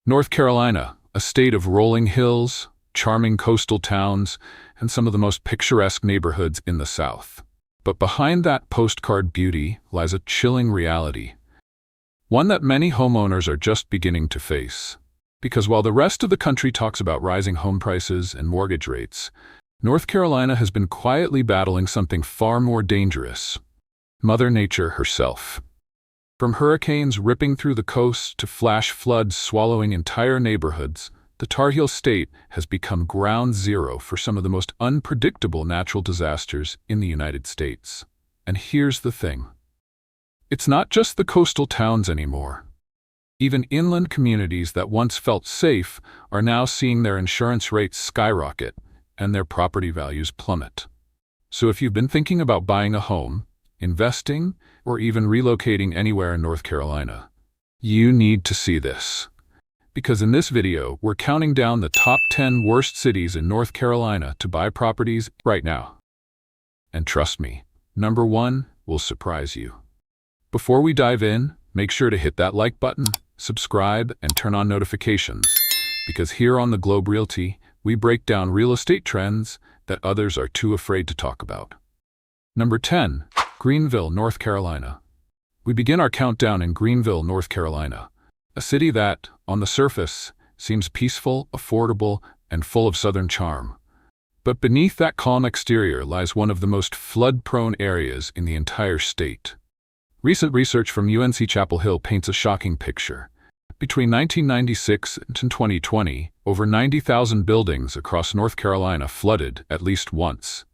North Carolina, a state of rolling hills, charming coastal towns, and some of the most picturesque neighborhoods in the South. But behind that postcard beauty lies a chilling reality, one that many homeowners are just beginning to face. Because while the rest of the country talks about rising home prices and mortgage rates, North Carolina has been quietly battling something far more dangerous: Mother Nature herself. From hurricanes ripping through the coast to flash floods swallowing entire neighborhoods, the Tar Heel State has become ground zero for some of the most unpredictable natural disasters in the United States. And here's the thing: it's not just the coastal towns anymore. Even inland communities that once felt safe are now seeing their insurance rates skyrocket and their property values plummet. So if you've been thinking about buying a home, investing, or even relocating anywhere in North Carolina, you need to see this. Because in this video, we're counting down the top 10 worst cities in North Carolina to buy properties right now. And trust me, number 1 will surprise you. Before we dive in, make sure to hit that like button, subscribe, and turn on notifications, because here on the Globe Realty, we break down real estate trends that others are too afraid to talk about. Number 10, Greenville, North Carolina. We begin our countdown in Greenville, North Carolina, a city that, on the surface, seems peaceful, affordable, and full of Southern charm. But beneath that calm exterior lies one of the most flood-prone areas in the entire state. Recent research from UNC Chapel Hill paints a shocking picture. Between 1996 and 2020, over 90,000 buildings across North Carolina flooded at least once,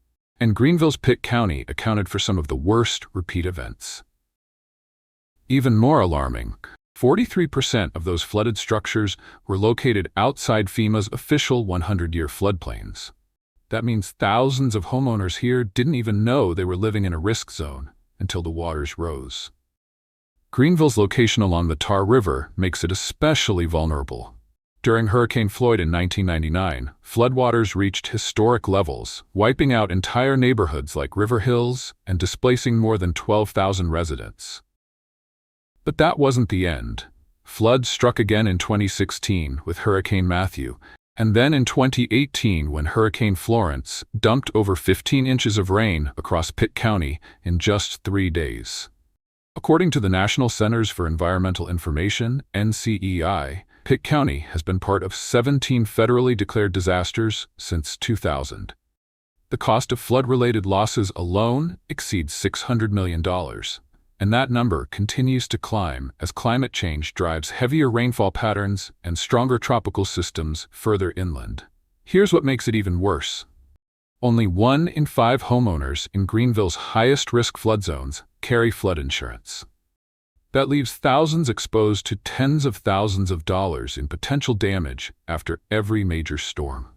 and Greenville's Pitt County accounted for some of the worst repeat events. Even more alarming, 43% of those flooded structures were located outside FEMA's official 100-year floodplains. That means thousands of homeowners here didn't even know they were living in a risk zone until the waters rose. Greenville's location along the Tar River makes it especially vulnerable. During Hurricane Floyd in 1999, floodwaters reached historic levels, wiping out entire neighborhoods like River Hills and displacing more than 12,000 residents. But that wasn't the end. Floods struck again in 2016 with Hurricane Matthew, and then in 2018 when Hurricane Florence dumped over 15 inches of rain across Pitt County in just 3 days. According to the National Centers for Environmental Information, NCEI, Pitt County has been part of 17 federally declared disasters since 2000. The cost of flood-related losses alone exceeds $600 million, and that number continues to climb as climate change drives heavier rainfall patterns and stronger tropical systems further inland. Here's what makes it even worse. Only 1 in 5 homeowners in Greenville's highest-risk flood zones carry flood insurance. That leaves thousands exposed to tens of thousands of dollars in potential damage after every major storm.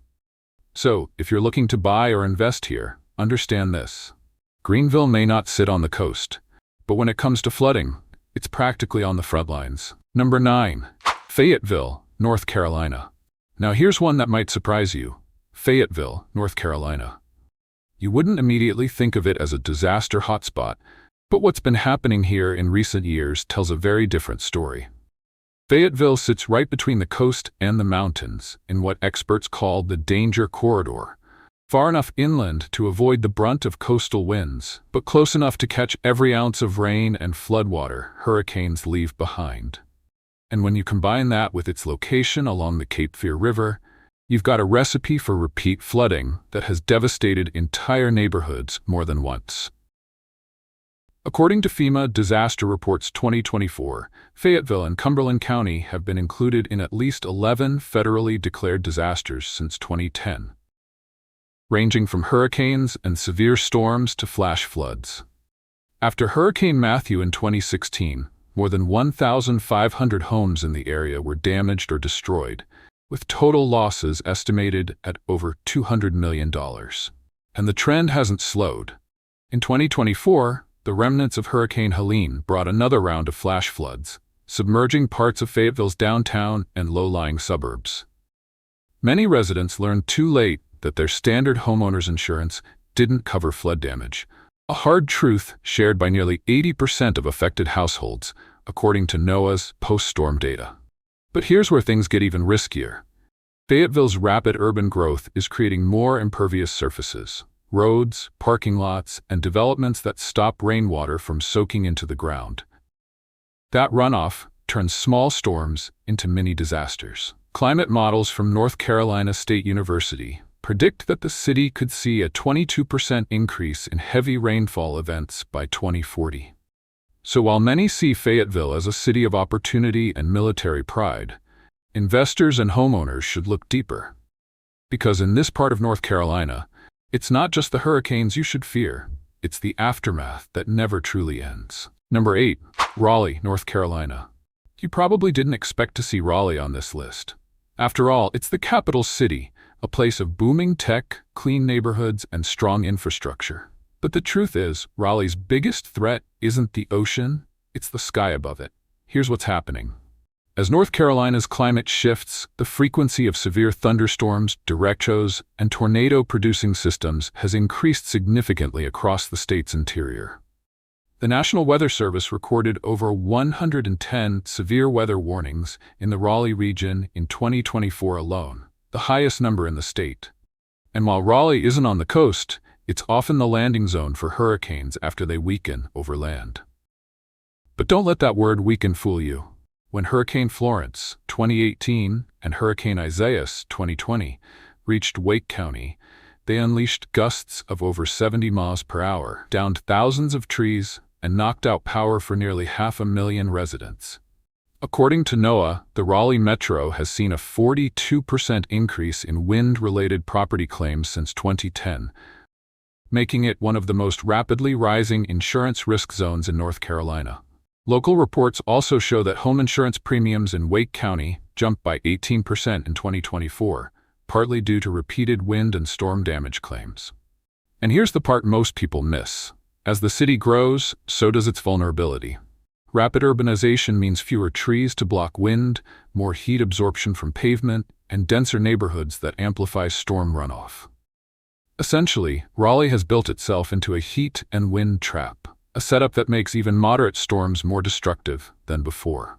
So, if you're looking to buy or invest here, understand this: Greenville may not sit on the coast, but when it comes to flooding, it's practically on the front lines. Number 9, Fayetteville, North Carolina. Now here's one that might surprise you: Fayetteville, North Carolina. You wouldn't immediately think of it as a disaster hotspot, but what's been happening here in recent years tells a very different story. Fayetteville sits right between the coast and the mountains in what experts call the danger corridor. Far enough inland to avoid the brunt of coastal winds, but close enough to catch every ounce of rain and floodwater hurricanes leave behind. And when you combine that with its location along the Cape Fear River, you've got a recipe for repeat flooding that has devastated entire neighborhoods more than once. According to FEMA Disaster Reports 2024, Fayetteville and Cumberland County have been included in at least 11 federally declared disasters since 2010. Ranging from hurricanes and severe storms to flash floods. After Hurricane Matthew in 2016, more than 1,500 homes in the area were damaged or destroyed, with total losses estimated at over $200 million. And the trend hasn't slowed. In 2024, the remnants of Hurricane Helene brought another round of flash floods, submerging parts of Fayetteville's downtown and low-lying suburbs. Many residents learned too late that their standard homeowners insurance didn't cover flood damage, a hard truth shared by nearly 80% of affected households, according to NOAA's post-storm data. But here's where things get even riskier. Fayetteville's rapid urban growth is creating more impervious surfaces, roads, parking lots, and developments that stop rainwater from soaking into the ground. That runoff turns small storms into mini disasters. Climate models from North Carolina State University predict that the city could see a 22% increase in heavy rainfall events by 2040. So while many see Fayetteville as a city of opportunity and military pride, investors and homeowners should look deeper. Because in this part of North Carolina, it's not just the hurricanes you should fear, it's the aftermath that never truly ends. Number 8. Raleigh, North Carolina. You probably didn't expect to see Raleigh on this list. After all, it's the capital city, a place of booming tech, clean neighborhoods, and strong infrastructure. But the truth is, Raleigh's biggest threat isn't the ocean, it's the sky above it. Here's what's happening. As North Carolina's climate shifts, the frequency of severe thunderstorms, derechos, and tornado-producing systems has increased significantly across the state's interior. The National Weather Service recorded over 110 severe weather warnings in the Raleigh region in 2024 alone, the highest number in the state. And while Raleigh isn't on the coast, it's often the landing zone for hurricanes after they weaken over land. But don't let that word weaken fool you. When Hurricane Florence, 2018, and Hurricane Isaias, 2020, reached Wake County, they unleashed gusts of over 70 miles per hour, downed thousands of trees, and knocked out power for nearly 500,000 residents. According to NOAA, the Raleigh Metro has seen a 42% increase in wind-related property claims since 2010, making it one of the most rapidly rising insurance risk zones in North Carolina. Local reports also show that home insurance premiums in Wake County jumped by 18% in 2024, partly due to repeated wind and storm damage claims. And here's the part most people miss. As the city grows, so does its vulnerability. Rapid urbanization means fewer trees to block wind, more heat absorption from pavement, and denser neighborhoods that amplify storm runoff. Essentially, Raleigh has built itself into a heat and wind trap, a setup that makes even moderate storms more destructive than before.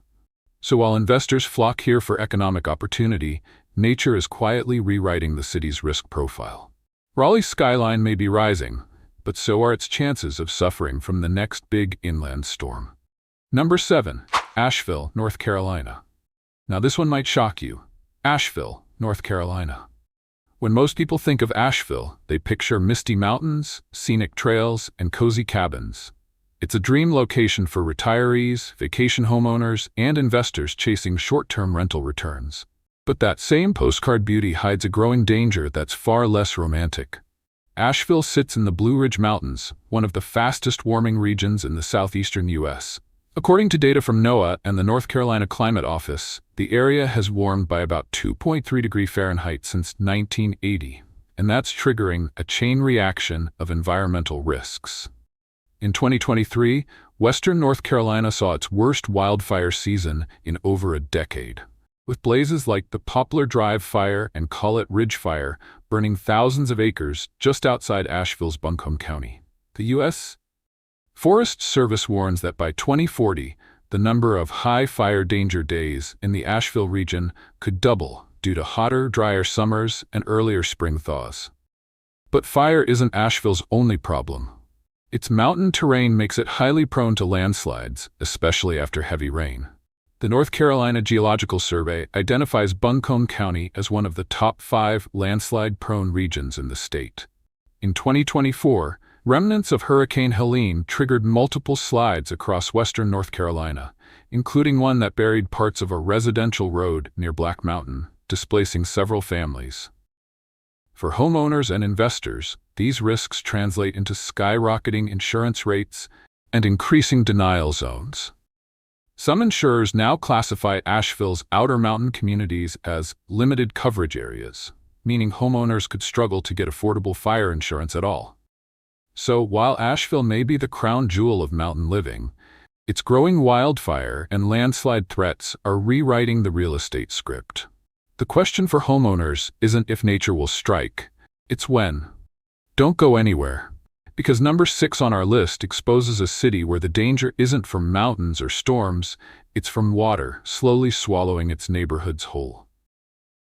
So while investors flock here for economic opportunity, nature is quietly rewriting the city's risk profile. Raleigh's skyline may be rising, but so are its chances of suffering from the next big inland storm. Number 7. Asheville, North Carolina. Now this one might shock you. Asheville, North Carolina. When most people think of Asheville, they picture misty mountains, scenic trails, and cozy cabins. It's a dream location for retirees, vacation homeowners, and investors chasing short-term rental returns. But that same postcard beauty hides a growing danger that's far less romantic. Asheville sits in the Blue Ridge Mountains, one of the fastest-warming regions in the southeastern U.S. According to data from NOAA and the North Carolina Climate Office, the area has warmed by about 2.3 degrees Fahrenheit since 1980, and that's triggering a chain reaction of environmental risks. In 2023, western North Carolina saw its worst wildfire season in over a decade, with blazes like the Poplar Drive Fire and Collett Ridge Fire burning thousands of acres just outside Asheville's Buncombe County. The U.S. Forest Service warns that by 2040, the number of high fire danger days in the Asheville region could double due to hotter, drier summers and earlier spring thaws. But fire isn't Asheville's only problem. Its mountain terrain makes it highly prone to landslides, especially after heavy rain. The North Carolina Geological Survey identifies Buncombe County as one of the top 5 landslide-prone regions in the state. In 2024, remnants of Hurricane Helene triggered multiple slides across western North Carolina, including one that buried parts of a residential road near Black Mountain, displacing several families. For homeowners and investors, these risks translate into skyrocketing insurance rates and increasing denial zones. Some insurers now classify Asheville's outer mountain communities as limited coverage areas, meaning homeowners could struggle to get affordable fire insurance at all. So while Asheville may be the crown jewel of mountain living, its growing wildfire and landslide threats are rewriting the real estate script. The question for homeowners isn't if nature will strike, it's when. Don't go anywhere, Because number 6 on our list exposes a city where the danger isn't from mountains or storms, it's from water slowly swallowing its neighborhoods whole.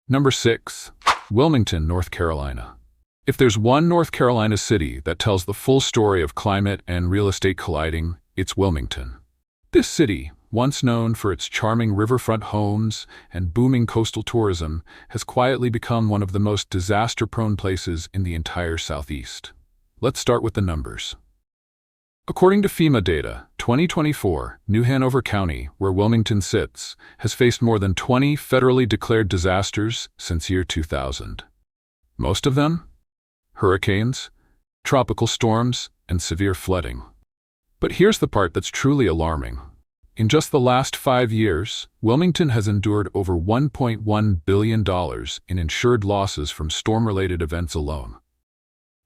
Number 6. Wilmington, North Carolina. If there's one North Carolina city that tells the full story of climate and real estate colliding, it's Wilmington. This city, once known for its charming riverfront homes and booming coastal tourism, has quietly become one of the most disaster-prone places in the entire Southeast. Let's start with the numbers. According to FEMA data, 2024, New Hanover County, where Wilmington sits, has faced more than 20 federally declared disasters since year 2000. Most of them? Hurricanes, tropical storms, and severe flooding. But here's the part that's truly alarming. In just the last 5 years, Wilmington has endured over $1.1 billion in insured losses from storm-related events alone.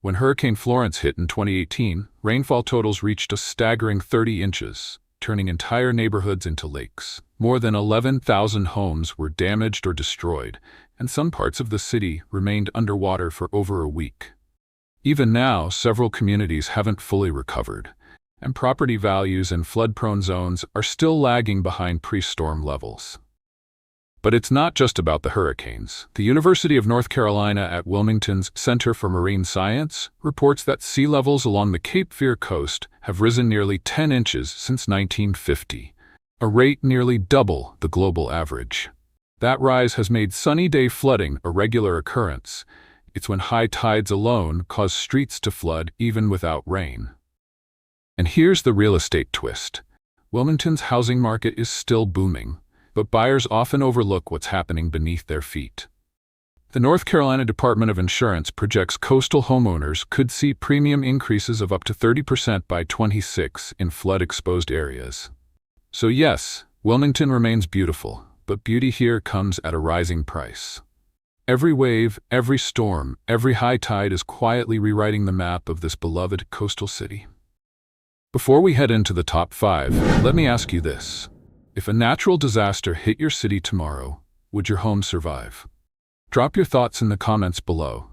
When Hurricane Florence hit in 2018, rainfall totals reached a staggering 30 inches, turning entire neighborhoods into lakes. More than 11,000 homes were damaged or destroyed, and some parts of the city remained underwater for over a week. Even now, several communities haven't fully recovered, and property values in flood-prone zones are still lagging behind pre-storm levels. But it's not just about the hurricanes. The University of North Carolina at Wilmington's Center for Marine Science reports that sea levels along the Cape Fear coast have risen nearly 10 inches since 1950, a rate nearly double the global average. That rise has made sunny day flooding a regular occurrence. It's when high tides alone cause streets to flood even without rain. And here's the real estate twist. Wilmington's housing market is still booming, but buyers often overlook what's happening beneath their feet. The North Carolina Department of Insurance projects coastal homeowners could see premium increases of up to 30% by 2026 in flood-exposed areas. So yes, Wilmington remains beautiful, but beauty here comes at a rising price. Every wave, every storm, every high tide is quietly rewriting the map of this beloved coastal city. Before we head into the top 5, let me ask you this. If a natural disaster hit your city tomorrow, would your home survive? Drop your thoughts in the comments below.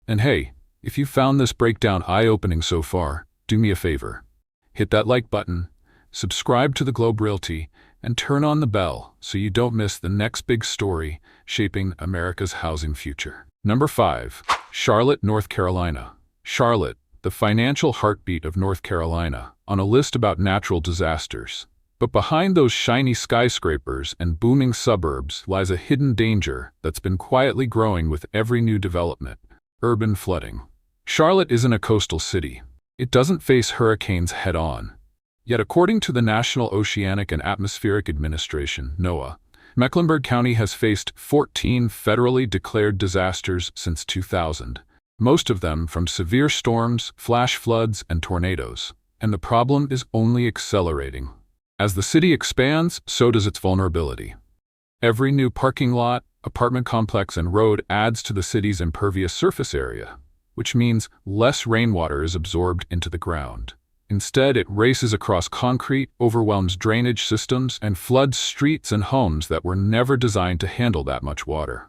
And hey, if you found this breakdown eye-opening so far, do me a favor. Hit that like button, subscribe to the Globe Realty, and turn on the bell so you don't miss the next big story shaping America's housing future. Number 5. Charlotte, North Carolina. Charlotte, the financial heartbeat of North Carolina, on a list about natural disasters. But behind those shiny skyscrapers and booming suburbs lies a hidden danger that's been quietly growing with every new development: urban flooding. Charlotte isn't a coastal city. It doesn't face hurricanes head-on. Yet according to the National Oceanic and Atmospheric Administration, NOAA, Mecklenburg County has faced 14 federally declared disasters since 2000, most of them from severe storms, flash floods, and tornadoes. And the problem is only accelerating. As the city expands, so does its vulnerability. Every new parking lot, apartment complex, and road adds to the city's impervious surface area, which means less rainwater is absorbed into the ground. Instead, it races across concrete, overwhelms drainage systems, and floods streets and homes that were never designed to handle that much water.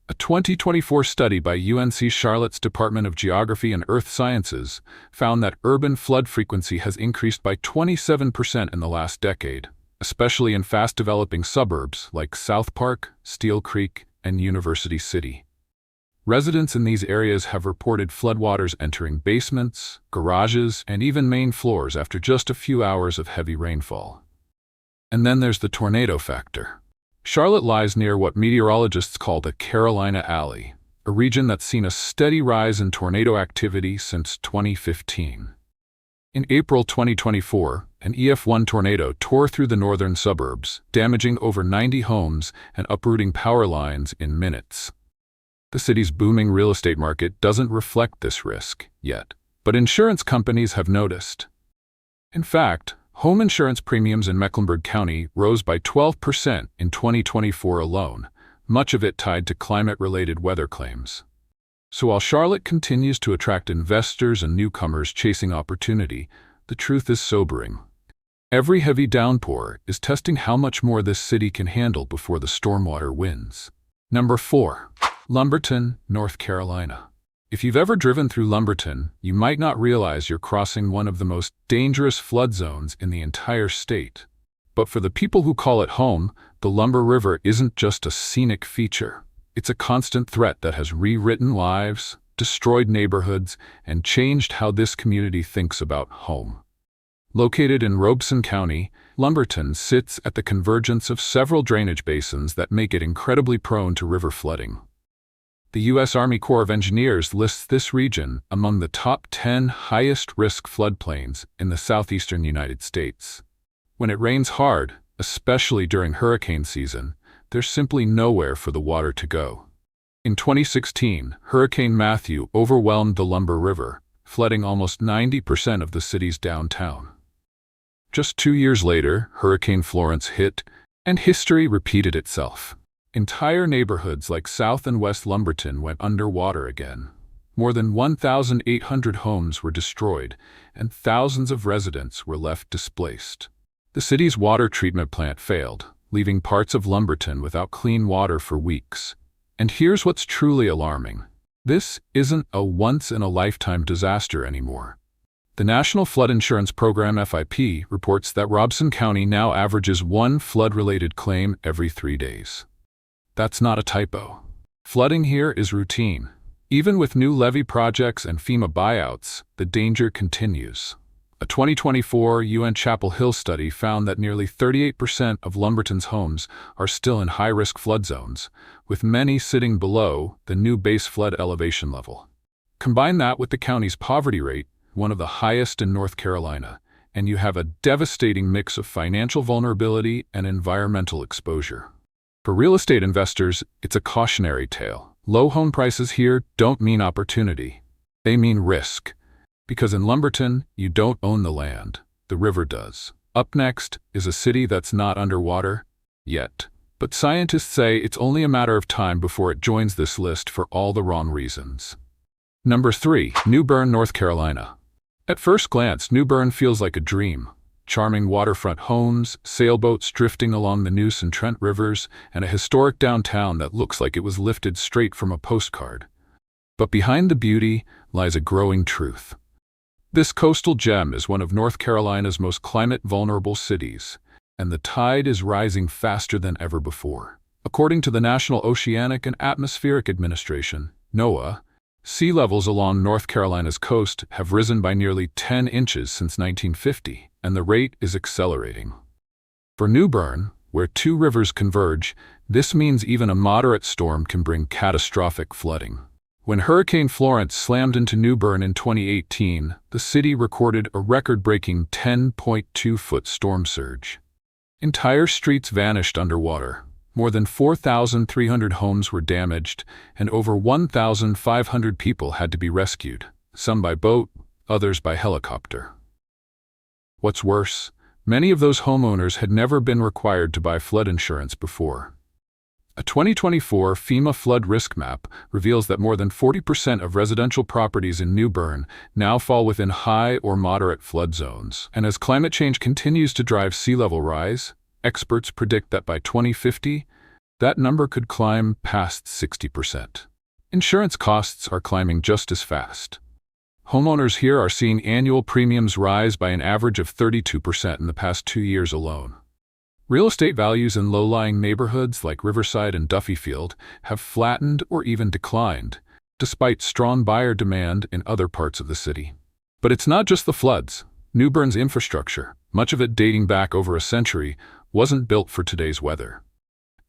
A 2024 study by UNC Charlotte's Department of Geography and Earth Sciences found that urban flood frequency has increased by 27% in the last decade, especially in fast-developing suburbs like South Park, Steel Creek, and University City. Residents in these areas have reported floodwaters entering basements, garages, and even main floors after just a few hours of heavy rainfall. And then there's the tornado factor. Charlotte lies near what meteorologists call the Carolina Alley, a region that's seen a steady rise in tornado activity since 2015. In April 2024, an EF1 tornado tore through the northern suburbs, damaging over 90 homes and uprooting power lines in minutes. The city's booming real estate market doesn't reflect this risk yet, but insurance companies have noticed. In fact, home insurance premiums in Mecklenburg County rose by 12% in 2024 alone, much of it tied to climate-related weather claims. So while Charlotte continues to attract investors and newcomers chasing opportunity, the truth is sobering. Every heavy downpour is testing how much more this city can handle before the stormwater wins. Number 4. Lumberton, North Carolina. If you've ever driven through Lumberton, you might not realize you're crossing one of the most dangerous flood zones in the entire state. But for the people who call it home, the Lumber River isn't just a scenic feature. It's a constant threat that has rewritten lives, destroyed neighborhoods, and changed how this community thinks about home. Located in Robeson County, Lumberton sits at the convergence of several drainage basins that make it incredibly prone to river flooding. The U.S. Army Corps of Engineers lists this region among the top 10 highest-risk floodplains in the southeastern United States. When it rains hard, especially during hurricane season, there's simply nowhere for the water to go. In 2016, Hurricane Matthew overwhelmed the Lumber River, flooding almost 90% of the city's downtown. Just 2 years later, Hurricane Florence hit, and history repeated itself. Entire neighborhoods like South and West Lumberton went underwater again. More than 1,800 homes were destroyed, and thousands of residents were left displaced. The city's water treatment plant failed, leaving parts of Lumberton without clean water for weeks. And here's what's truly alarming. This isn't a once-in-a-lifetime disaster anymore. The National Flood Insurance Program (FIP) reports that Robeson County now averages one flood-related claim every 3 days. That's not a typo. Flooding here is routine. Even with new levee projects and FEMA buyouts, the danger continues. A 2024 UN Chapel Hill study found that nearly 38% of Lumberton's homes are still in high-risk flood zones, with many sitting below the new base flood elevation level. Combine that with the county's poverty rate, one of the highest in North Carolina, and you have a devastating mix of financial vulnerability and environmental exposure. For real estate investors, it's a cautionary tale. Low home prices here don't mean opportunity. They mean risk. Because in Lumberton, you don't own the land. The river does. Up next is a city that's not underwater yet. But scientists say it's only a matter of time before it joins this list for all the wrong reasons. Number 3. New Bern, North Carolina. At first glance, New Bern feels like a dream. Charming waterfront homes, sailboats drifting along the Neuse and Trent rivers, and a historic downtown that looks like it was lifted straight from a postcard. But behind the beauty lies a growing truth. This coastal gem is one of North Carolina's most climate-vulnerable cities, and the tide is rising faster than ever before. According to the National Oceanic and Atmospheric Administration, NOAA, sea levels along North Carolina's coast have risen by nearly 10 inches since 1950, and the rate is accelerating. For New Bern, where two rivers converge, this means even a moderate storm can bring catastrophic flooding. When Hurricane Florence slammed into New Bern in 2018, the city recorded a record-breaking 10.2-foot storm surge. Entire streets vanished underwater. More than 4,300 homes were damaged, and over 1,500 people had to be rescued, some by boat, others by helicopter. What's worse, many of those homeowners had never been required to buy flood insurance before. A 2024 FEMA flood risk map reveals that more than 40% of residential properties in New Bern now fall within high or moderate flood zones. And as climate change continues to drive sea level rise, experts predict that by 2050, that number could climb past 60%. Insurance costs are climbing just as fast. Homeowners here are seeing annual premiums rise by an average of 32% in the past 2 years alone. Real estate values in low-lying neighborhoods like Riverside and Duffyfield have flattened or even declined, despite strong buyer demand in other parts of the city. But it's not just the floods. New Bern's infrastructure, much of it dating back over a century, wasn't built for today's weather.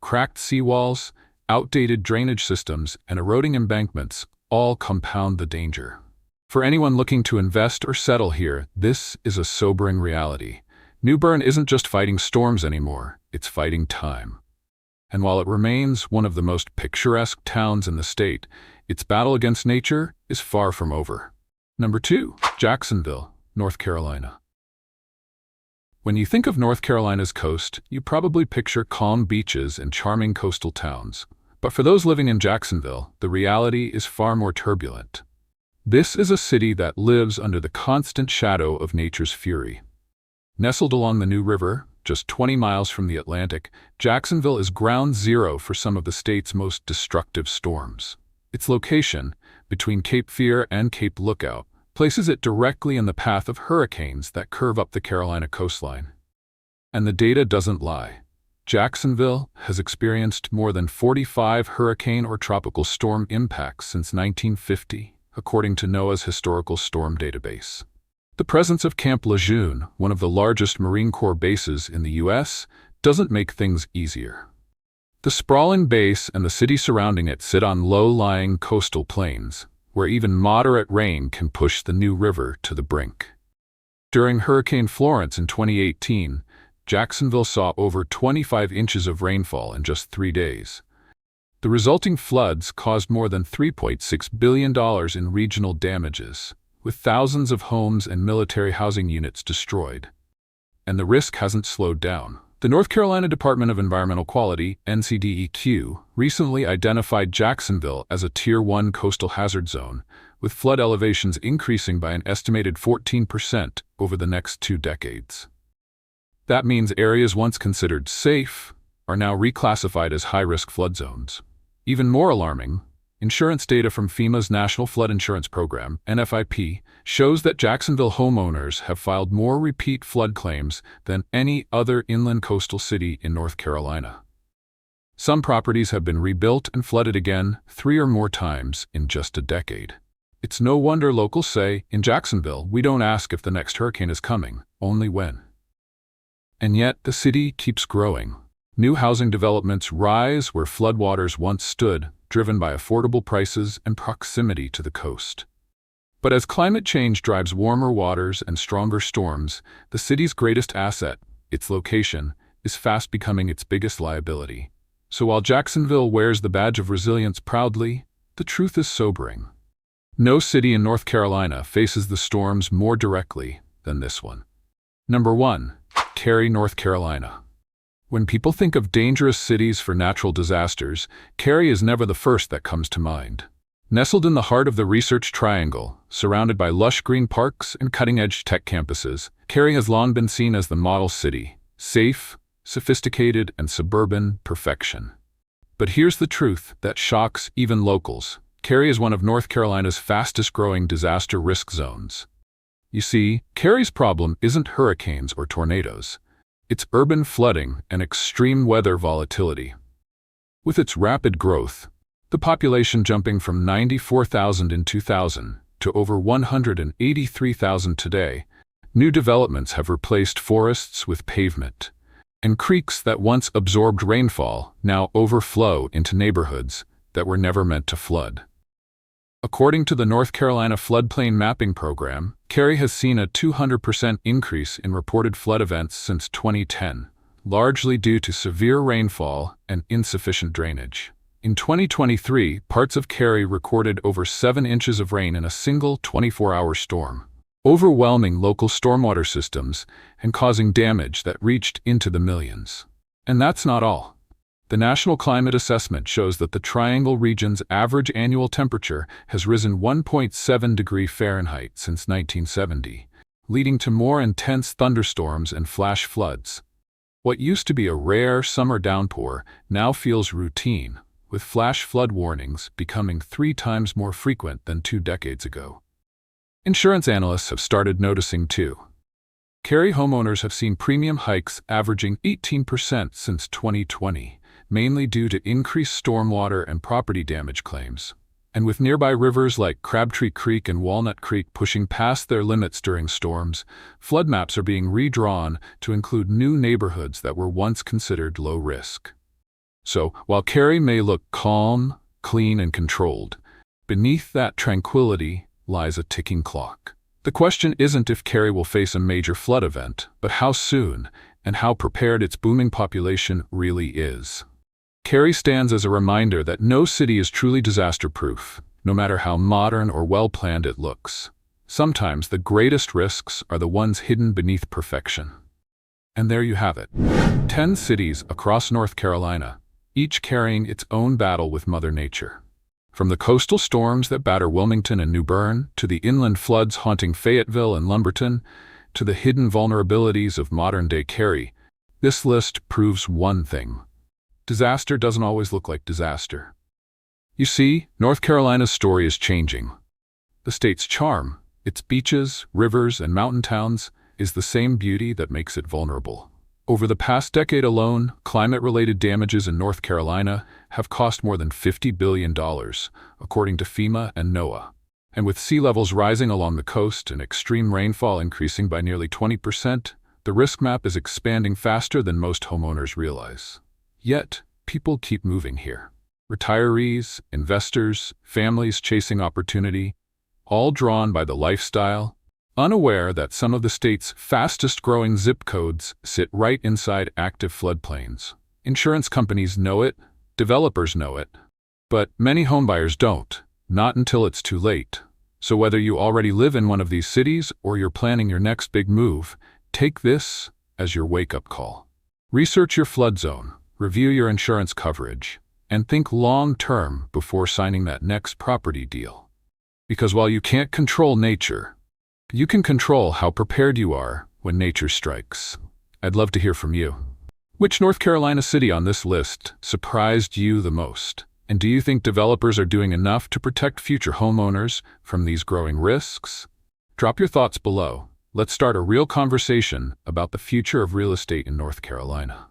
Cracked seawalls, outdated drainage systems, and eroding embankments all compound the danger. For anyone looking to invest or settle here, this is a sobering reality. New Bern isn't just fighting storms anymore, it's fighting time. And while it remains one of the most picturesque towns in the state, its battle against nature is far from over. Number 2. Jacksonville, North Carolina. When you think of North Carolina's coast, you probably picture calm beaches and charming coastal towns. But for those living in Jacksonville, the reality is far more turbulent. This is a city that lives under the constant shadow of nature's fury. Nestled along the New River, just 20 miles from the Atlantic, Jacksonville is ground zero for some of the state's most destructive storms. Its location, between Cape Fear and Cape Lookout, places it directly in the path of hurricanes that curve up the Carolina coastline. And the data doesn't lie. Jacksonville has experienced more than 45 hurricane or tropical storm impacts since 1950, according to NOAA's historical storm database. The presence of Camp Lejeune, one of the largest Marine Corps bases in the U.S., doesn't make things easier. The sprawling base and the city surrounding it sit on low-lying coastal plains, where even moderate rain can push the New River to the brink. During Hurricane Florence in 2018, Jacksonville saw over 25 inches of rainfall in just 3 days. The resulting floods caused more than $3.6 billion in regional damages, with thousands of homes and military housing units destroyed. And the risk hasn't slowed down. The North Carolina Department of Environmental Quality, NCDEQ, recently identified Jacksonville as a Tier 1 coastal hazard zone, with flood elevations increasing by an estimated 14% over the next 2 decades. That means areas once considered safe are now reclassified as high-risk flood zones. Even more alarming, insurance data from FEMA's National Flood Insurance Program, NFIP, shows that Jacksonville homeowners have filed more repeat flood claims than any other inland coastal city in North Carolina. Some properties have been rebuilt and flooded again 3 or more times in just a decade. It's no wonder locals say, in Jacksonville, we don't ask if the next hurricane is coming, only when. And yet, the city keeps growing. New housing developments rise where floodwaters once stood, driven by affordable prices and proximity to the coast. But as climate change drives warmer waters and stronger storms, the city's greatest asset, its location, is fast becoming its biggest liability. So while Jacksonville wears the badge of resilience proudly, the truth is sobering. No city in North Carolina faces the storms more directly than this one. Number 1. Cary, North Carolina. When people think of dangerous cities for natural disasters, Cary is never the first that comes to mind. Nestled in the heart of the Research Triangle, surrounded by lush green parks and cutting-edge tech campuses, Cary has long been seen as the model city, safe, sophisticated, and suburban perfection. But here's the truth that shocks even locals. Cary is one of North Carolina's fastest-growing disaster risk zones. You see, Cary's problem isn't hurricanes or tornadoes. It's urban flooding and extreme weather volatility. With its rapid growth, the population jumping from 94,000 in 2000 to over 183,000 today, new developments have replaced forests with pavement, and creeks that once absorbed rainfall now overflow into neighborhoods that were never meant to flood. According to the North Carolina Floodplain Mapping Program, Cary has seen a 200% increase in reported flood events since 2010, largely due to severe rainfall and insufficient drainage. In 2023, parts of Cary recorded over 7 inches of rain in a single 24-hour storm, overwhelming local stormwater systems and causing damage that reached into the millions. And that's not all. The National Climate Assessment shows that the Triangle region's average annual temperature has risen 1.7 degrees Fahrenheit since 1970, leading to more intense thunderstorms and flash floods. What used to be a rare summer downpour now feels routine, with flash flood warnings becoming 3 times more frequent than 2 decades ago. Insurance analysts have started noticing too. Cary homeowners have seen premium hikes averaging 18% since 2020. Mainly due to increased stormwater and property damage claims. And with nearby rivers like Crabtree Creek and Walnut Creek pushing past their limits during storms, flood maps are being redrawn to include new neighborhoods that were once considered low risk. So, while Cary may look calm, clean, and controlled, beneath that tranquility lies a ticking clock. The question isn't if Cary will face a major flood event, but how soon and how prepared its booming population really is. Cary stands as a reminder that no city is truly disaster-proof, no matter how modern or well-planned it looks. Sometimes the greatest risks are the ones hidden beneath perfection. And there you have it. 10 cities across North Carolina, each carrying its own battle with Mother Nature. From the coastal storms that batter Wilmington and New Bern, to the inland floods haunting Fayetteville and Lumberton, to the hidden vulnerabilities of modern-day Cary, this list proves one thing. Disaster doesn't always look like disaster. You see, North Carolina's story is changing. The state's charm, its beaches, rivers, and mountain towns, is the same beauty that makes it vulnerable. Over the past decade alone, climate-related damages in North Carolina have cost more than $50 billion, according to FEMA and NOAA. And with sea levels rising along the coast and extreme rainfall increasing by nearly 20%, the risk map is expanding faster than most homeowners realize. Yet, people keep moving here. Retirees, investors, families chasing opportunity, all drawn by the lifestyle, unaware that some of the state's fastest-growing zip codes sit right inside active floodplains. Insurance companies know it, developers know it, but many homebuyers don't, not until it's too late. So whether you already live in one of these cities or you're planning your next big move, take this as your wake-up call. Research your flood zone, review your insurance coverage, and think long-term before signing that next property deal. Because while you can't control nature, you can control how prepared you are when nature strikes. I'd love to hear from you. Which North Carolina city on this list surprised you the most? And do you think developers are doing enough to protect future homeowners from these growing risks? Drop your thoughts below. Let's start a real conversation about the future of real estate in North Carolina.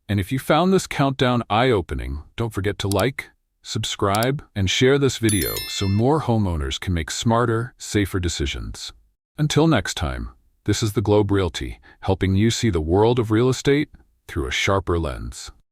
And if you found this countdown eye-opening, don't forget to like, subscribe, and share this video so more homeowners can make smarter, safer decisions. Until next time, this is the Globe Realty, helping you see the world of real estate through a sharper lens.